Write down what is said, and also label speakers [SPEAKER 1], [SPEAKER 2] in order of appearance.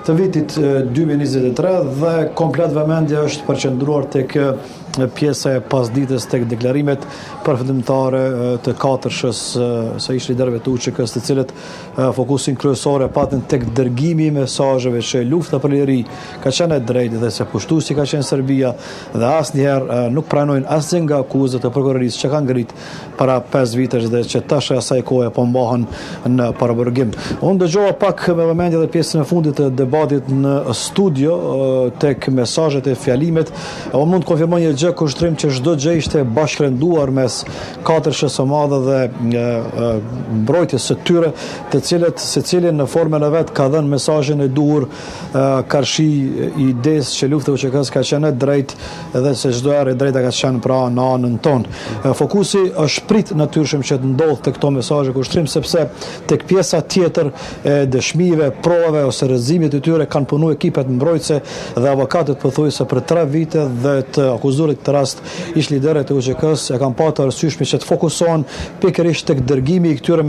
[SPEAKER 1] të vitit 2023 dhe komplet vëmendja është përqendruar tek pjesa e pasdites tek deklarimet përfundimtare të katërshës së ish liderëve të UÇK-s, të cilët fokusin kryesor e patën tek dërgimi i mesazheve që lufta për liri ka qenë e drejtë dhe se pushtuesi ka qenë Serbia dhe asnjëherë nuk pranojnë asgjë nga akuzat e prokurorisë që kanë ngrit para 5 vitesh dhe që tash asaj kohe po mbahen në paraburgim. Unë dëgjova pak me vëmendje edhe pjesën e fundit të debatit në studio tek mesazhet e fjalimet. Unë mund të konfirmoj një gjë, kushtrim që çdo gjë ishte bashkërenduar mes katërshës së madhe dhe mbrojtjes së tyre, të cilët secili në formën e vet ka dhënë mesazhin e duhur karshi idesë që lufta e UÇK-s ka qenë e drejtë dhe se çdo herë e drejta ka qenë pra në anën tonë. Fokusi është prit natyrshëm që të ndodhë tek këto mesazhe kushtrim, sepse tek pjesa tjetër e dëshmive, provave ose rrëzimit të tyre kanë punuar ekipet mbrojtëse dhe avokatët pothuajse për 3 vite dhe të akuzuarit këtë rast ish liderët e UÇK-s e kanë patur arsyeshme që të fokusohen pikërisht tek dërgimi i këtyre